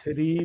$3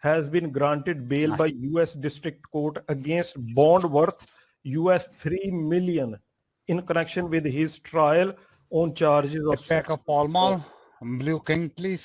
has been granted bail by US District Court against bond worth $3 million in connection with his trial on charges of pack of Pall Mall, Blue King, please.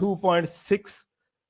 2.6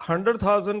100,000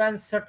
65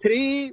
$3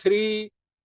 $3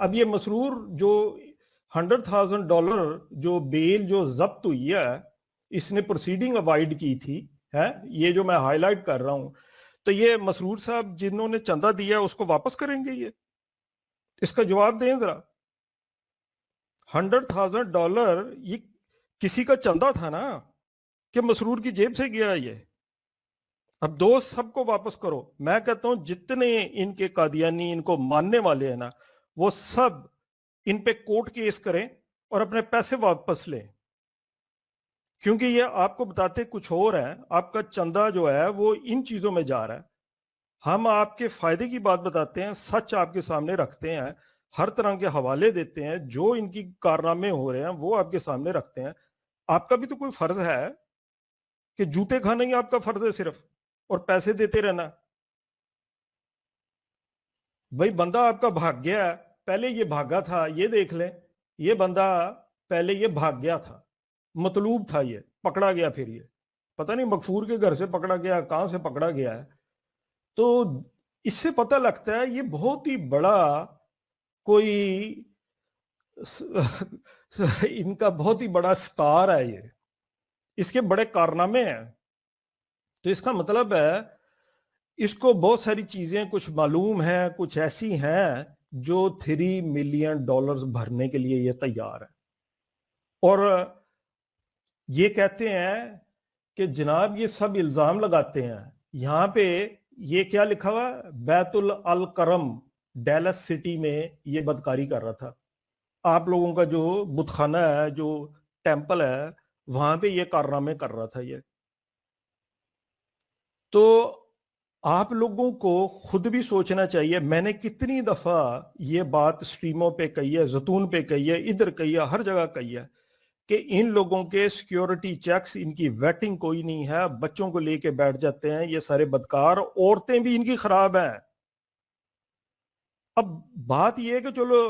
اب یہ مسرور جو $100,000 جو بیل جو ضبط ہوئی ہے اس نے پروسیڈنگ اوائڈ کی تھی ہے، یہ جو میں ہائی لائٹ کر رہا ہوں، تو یہ مسرور صاحب جنہوں نے چندہ دیا ہے اس کو واپس کریں گے؟ یہ اس کا جواب دیں ذرا. $100,000 یہ کسی کا چندہ تھا نا کہ مسرور کی جیب سے گیا یہ. اب دوست سب کو واپس کرو. میں کہتا ہوں جتنے ان کے قادیانی ان کو ماننے والے ہیں نا وہ سب ان پہ کورٹ کیس کریں اور اپنے پیسے واپس لیں، کیونکہ یہ آپ کو بتاتے کچھ اور ہیں. آپ کا چندہ جو ہے وہ ان چیزوں میں جا رہا ہے. ہم آپ کے فائدے کی بات بتاتے ہیں، سچ آپ کے سامنے رکھتے ہیں، ہر طرح کے حوالے دیتے ہیں، جو ان کی کارنامے ہو رہے ہیں وہ آپ کے سامنے رکھتے ہیں. آپ کا بھی تو کوئی فرض ہے کہ جوتے کھانا ہی آپ کا فرض ہے صرف اور پیسے دیتے رہنا؟ بھائی بندہ آپ کا بھاگ گیا ہے، پہلے یہ بھاگا تھا، یہ دیکھ لیں، یہ بندہ پہلے یہ بھاگ گیا تھا، مطلوب تھا، یہ پکڑا گیا، پھر یہ پتہ نہیں مغفور کے گھر سے پکڑا گیا، کہاں سے پکڑا گیا ہے. تو اس سے پتہ لگتا ہے یہ بہت ہی بڑا کوئی ان کا بہت ہی بڑا سٹار ہے، یہ اس کے بڑے کارنامے ہیں. تو اس کا مطلب ہے اس کو بہت ساری چیزیں کچھ معلوم ہیں، کچھ ایسی ہیں جو $3 ملین بھرنے کے لیے یہ تیار ہے. اور یہ کہتے ہیں کہ جناب یہ سب الزام لگاتے ہیں. یہاں پہ یہ کیا لکھا ہوا؟ بیت الکرم ڈیلس سٹی میں یہ بدکاری کر رہا تھا. آپ لوگوں کا جو بت خانہ ہے، جو ٹیمپل ہے، وہاں پہ یہ کارنامے کر رہا تھا یہ. تو آپ لوگوں کو خود بھی سوچنا چاہیے. میں نے کتنی دفعہ یہ بات سٹریموں پہ کہی ہے، زتون پہ کہی ہے، ادھر کہی ہے، ہر جگہ کہی ہے کہ ان لوگوں کے سیکیورٹی چیکس، ان کی ویٹنگ کوئی نہیں ہے، بچوں کو لے کے بیٹھ جاتے ہیں یہ سارے بدکار. عورتیں بھی ان کی خراب ہیں. اب بات یہ ہے کہ چلو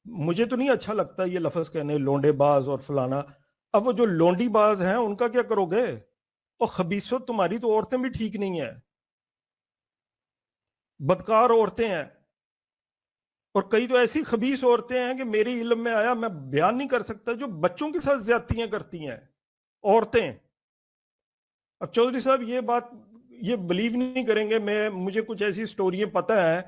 مجھے تو نہیں اچھا لگتا یہ لفظ کہنے لونڈے باز اور فلانا. اب وہ جو لونڈی باز ہیں ان کا کیا کرو گے؟ اور خبیثت تمہاری تو عورتیں بھی ٹھیک نہیں ہیں، بدکار عورتیں ہیں. اور کئی تو ایسی خبیث عورتیں ہیں کہ میرے علم میں آیا، میں بیان نہیں کر سکتا، جو بچوں کے ساتھ زیادتیاں کرتی ہیں عورتیں. اب چودھری صاحب یہ بات یہ بلیو نہیں کریں گے، مجھے کچھ ایسی سٹوریاں پتہ ہیں،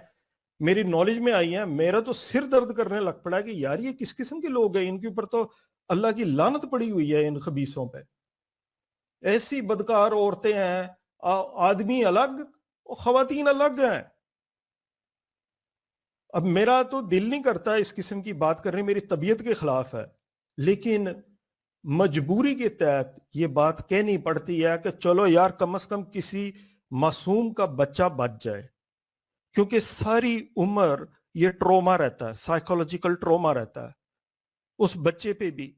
میری نالج میں آئی ہیں، میرا تو سر درد کرنے لگ پڑا کہ یار یہ کس قسم کے لوگ ہیں، ان کے اوپر تو اللہ کی لعنت پڑی ہوئی ہے ان خبیثوں پہ. ایسی بدکار عورتیں ہیں، آدمی الگ اور خواتین الگ ہیں. اب میرا تو دل نہیں کرتا اس قسم کی بات کرنے، میری طبیعت کے خلاف ہے، لیکن مجبوری کے تحت یہ بات کہنی پڑتی ہے کہ چلو یار کم از کم کسی معصوم کا بچہ بچ جائے. کیونکہ ساری عمر یہ ٹروما رہتا ہے، سائیکولوجیکل ٹروما رہتا ہے اس بچے پہ بھی.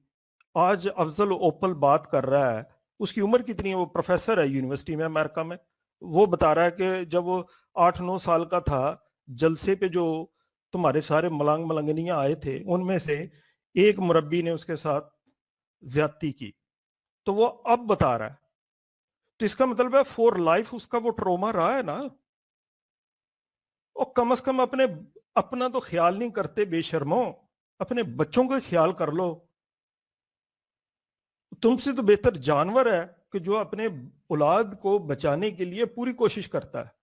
آج افضل اوپل بات کر رہا ہے، اس کی عمر کتنی ہے؟ وہ پروفیسر ہے یونیورسٹی میں امریکہ میں. وہ بتا رہا ہے کہ جب وہ 8-9 سال کا تھا، جلسے پہ جو تمہارے سارے ملانگ ملنگنیاں آئے تھے ان میں سے ایک مربی نے اس کے ساتھ زیادتی کی. تو وہ اب بتا رہا ہے. تو اس کا مطلب ہے فور لائف اس کا وہ ٹروما رہا ہے نا. اور کم از کم اپنا تو خیال نہیں کرتے بے شرموں، اپنے بچوں کا خیال کر لو. تم سے تو بہتر جانور ہے کہ جو اپنے اولاد کو بچانے کے لیے پوری کوشش کرتا ہے،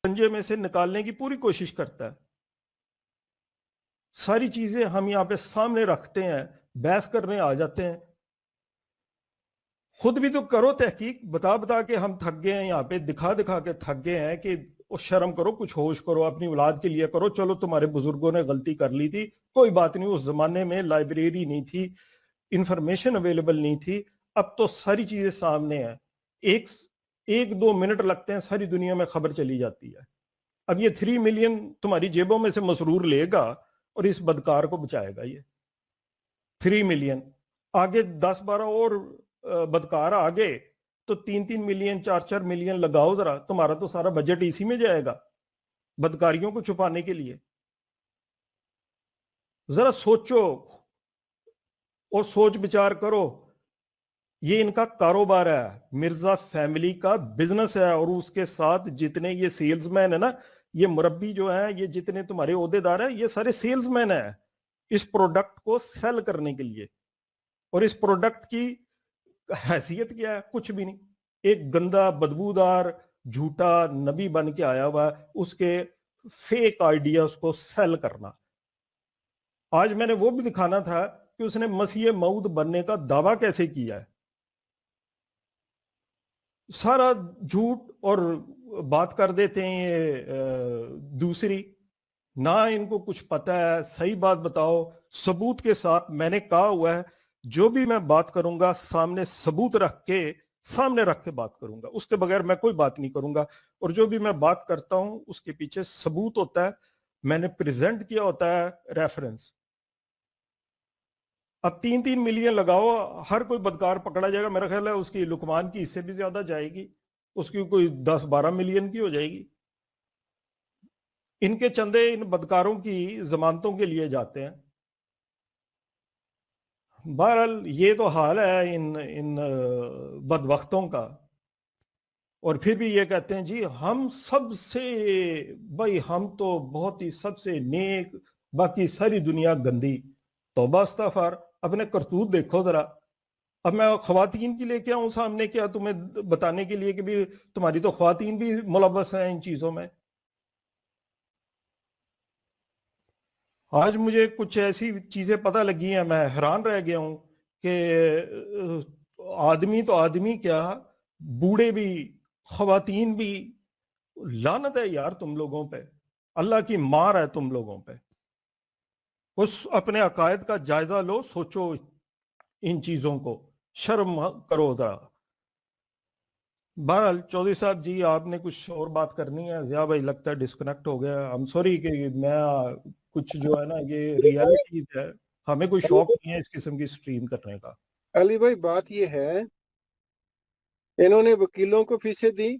پنجے میں سے نکالنے کی پوری کوشش کرتا ہے. ساری چیزیں ہم یہاں پہ سامنے رکھتے ہیں، بحث کرنے آ جاتے ہیں. خود بھی تو کرو تحقیق، بتا بتا کے ہم تھک گئے ہیں، یہاں پہ دکھا دکھا کے تھک گئے ہیں کہ شرم کرو، کچھ ہوش کرو، اپنی اولاد کے لیے کرو. چلو تمہارے بزرگوں نے غلطی کر لی تھی، کوئی بات نہیں، اس زمانے میں لائبریری نہیں تھی، انفارمیشن اویلیبل نہیں تھی. اب تو ساری چیزیں سامنے ہیں، 1-2 منٹ لگتے ہیں، ساری دنیا میں خبر چلی جاتی ہے. اب یہ 3 ملین تمہاری جیبوں میں سے مسرور لے گا اور اس بدکار کو بچائے گا. یہ 3 ملین آگے 10-12 اور بدکار آگے تو 3-3 ملین 4-4 ملین لگاؤ ذرا، تمہارا تو سارا بجٹ اسی میں جائے گا بدکاریوں کو چھپانے کے لیے. ذرا سوچو اور سوچ بچار کرو. یہ ان کا کاروبار ہے، مرزا فیملی کا بزنس ہے، اور اس کے ساتھ جتنے یہ سیلز مین ہے نا، یہ مربی جو ہیں, یہ جتنے تمہارے عہدیدار ہیں, یہ سارے سیلز مین ہیں اس پروڈکٹ کو سیل کرنے کے لیے. اور اس پروڈکٹ کی حیثیت کیا ہے؟ کچھ بھی نہیں. ایک گندا بدبودار جھوٹا نبی بن کے آیا ہوا ہے, اس کے فیک آئیڈیاز کو سیل کرنا. آج میں نے وہ بھی دکھانا تھا کہ اس نے مسیح موعود بننے کا دعویٰ کیسے کیا ہے. سارا جھوٹ اور بات کر دیتے ہیں یہ دوسری. نہ ان کو کچھ پتہ ہے. صحیح بات بتاؤ ثبوت کے ساتھ. میں نے کہا ہوا ہے جو بھی میں بات کروں گا سامنے ثبوت رکھ کے بات کروں گا, اس کے بغیر میں کوئی بات نہیں کروں گا. اور جو بھی میں بات کرتا ہوں اس کے پیچھے ثبوت ہوتا ہے, میں نے پریزنٹ کیا ہوتا ہے ریفرنس. اب 3 ملین لگاؤ, ہر کوئی بدکار پکڑا جائے گا. میرا خیال ہے اس کی لقمان کی اس سے بھی زیادہ جائے گی, اس کی کوئی 10-12 ملین کی ہو جائے گی. ان کے چندے ان بدکاروں کی ضمانتوں کے لیے جاتے ہیں. بہرحال یہ تو حال ہے ان بدبختوں کا. اور پھر بھی یہ کہتے ہیں جی ہم سب سے, بھائی ہم تو بہت ہی سب سے نیک, باقی ساری دنیا گندی. توبہ استغفار, اپنے کرتوت دیکھو ذرا. اب میں خواتین کی لے کے آؤں سامنے کیا تمہیں بتانے کے لیے کہ بھی تمہاری تو خواتین بھی ملوث ہیں ان چیزوں میں. آج مجھے کچھ ایسی چیزیں پتہ لگی ہیں, میں حیران رہ گیا ہوں کہ آدمی تو آدمی کیا, بوڑھے بھی, خواتین بھی. لعنت ہے یار تم لوگوں پہ, اللہ کی مار ہے تم لوگوں پہ. اس اپنے عقائد کا جائزہ لو, سوچو ان چیزوں کو, شرم کرو ذرا. بہرحال چودھری صاحب جی آپ نے کچھ اور بات کرنی ہے؟ ضیاء بھائی لگتا ہے ڈسکنیکٹ ہو گیا. I'm sorry کہ میں کچھ جو ہے نا یہ ریالٹیز ہے, ہمیں کوئی شوق نہیں ہے اس قسم کی سٹریم کرنے کا. علی بھائی بات یہ ہے انہوں نے وکیلوں کو فیسیں دی,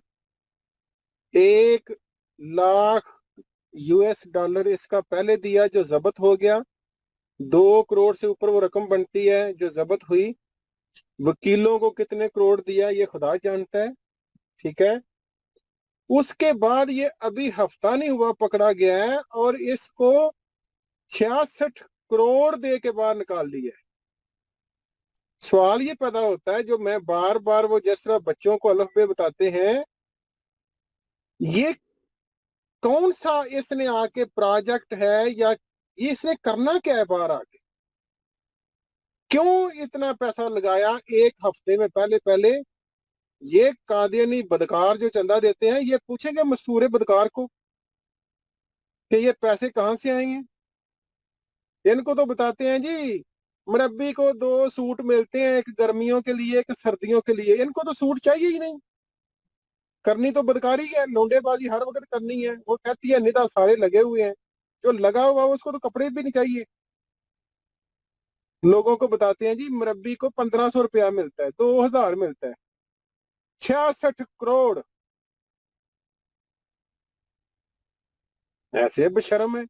$1,00,000 اس کا پہلے دیا جو ضبط ہو گیا, 2 کروڑ سے اوپر وہ رقم بنتی ہے جو ضبط ہوئی. وکیلوں کو کتنے کروڑ دیا یہ خدا جانتا ہے, ٹھیک ہے. اس کے بعد یہ ابھی ہفتہ نہیں ہوا پکڑا گیا ہے اور اس کو 66 کروڑ دے کے باہر نکال دیا ہے. سوال یہ پیدا ہوتا ہے جو میں بار بار, وہ جس طرح بچوں کو الف بے بتاتے ہیں, یہ کون سا اس نے آ کے پروجیکٹ ہے یا یہ اس نے کرنا کیا ہے باہر آ کے, کیوں اتنا پیسہ لگایا ایک ہفتے میں؟ پہلے یہ قادیانی بدکار جو چندہ دیتے ہیں یہ پوچھیں گے مستور بدکار کو کہ یہ پیسے کہاں سے آئیں گے. ان کو تو بتاتے ہیں جی مربی کو 2 سوٹ ملتے ہیں, ایک گرمیوں کے لیے ایک سردیوں کے لیے. ان کو تو سوٹ چاہیے ہی نہیں, کرنی تو بدکاری ہے, لونڈے بازی ہر وقت کرنی ہے. وہ کہتی ہے ندا سارے لگے ہوئے ہیں, جو لگا ہوا اس کو تو کپڑے بھی نہیں چاہیے. لوگوں کو بتاتے ہیں جی مربی کو 1500 روپیہ ملتا ہے, 2000 ملتا ہے, 66 کروڑ. ایسے بشرم ہے.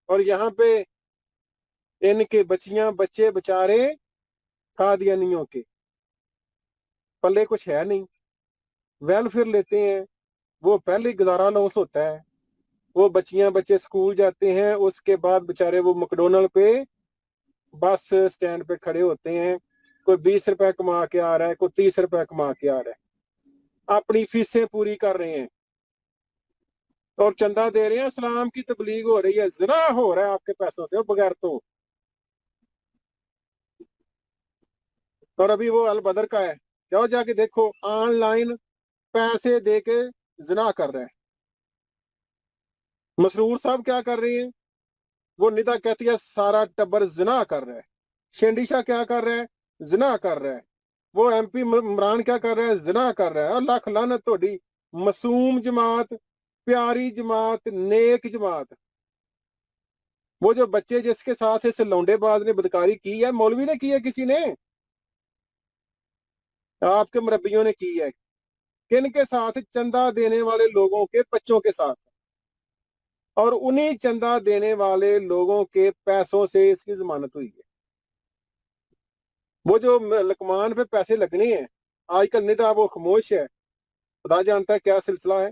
اور یہاں پہ ان کے بچیاں بچے بچارے قادیانیوں کے پلے کچھ ہے نہیں, ویلفیئر لیتے ہیں, وہ پہلے گزارا لوس ہوتا ہے. وہ بچیاں بچے سکول جاتے ہیں, اس کے بعد بچارے وہ مکڈونلڈ پہ بس سٹینڈ پہ کھڑے ہوتے ہیں. کوئی 20 روپے کما کے آ رہا ہے, کوئی 30 روپے کما کے آ رہا ہے, اپنی فیسیں پوری کر رہے ہیں اور چندہ دے رہے ہیں. اسلام کی تبلیغ ہو رہی ہے, زنا ہو رہا ہے آپ کے پیسوں سے بغیر تو. اور ابھی وہ البدر کا ہے, جاؤ جا کے دیکھو آن لائن پیسے دے کے زنا کر رہے ہیں. مسرور صاحب کیا کر رہے ہیں؟ وہ ندا کہتی ہے سارا ٹبر زنا کر رہا ہے. شینڈی شاہ کیا کر رہا ہے؟ زنا کر رہا ہے. وہ ایم پی عمران کیا کر رہا ہے؟ زنا کر رہا ہے. اور لاکھ لعنت تھوڑی معصوم جماعت, پیاری جماعت, نیک جماعت. وہ جو بچے جس کے ساتھ اس لونڈے باز نے بدکاری کی ہے, مولوی نے کی ہے, کسی نے, آپ کے مربیوں نے کی ہے. کن کے ساتھ؟ چندہ دینے والے لوگوں کے بچوں کے ساتھ, اور انہی چندہ دینے والے لوگوں کے پیسوں سے اس کی ضمانت ہوئی ہے. وہ جو لقمان پہ پیسے لگنے ہیں آج کل ندا وہ خاموش ہے, خدا جانتا ہے کیا سلسلہ ہے,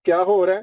کیا ہو رہا ہے.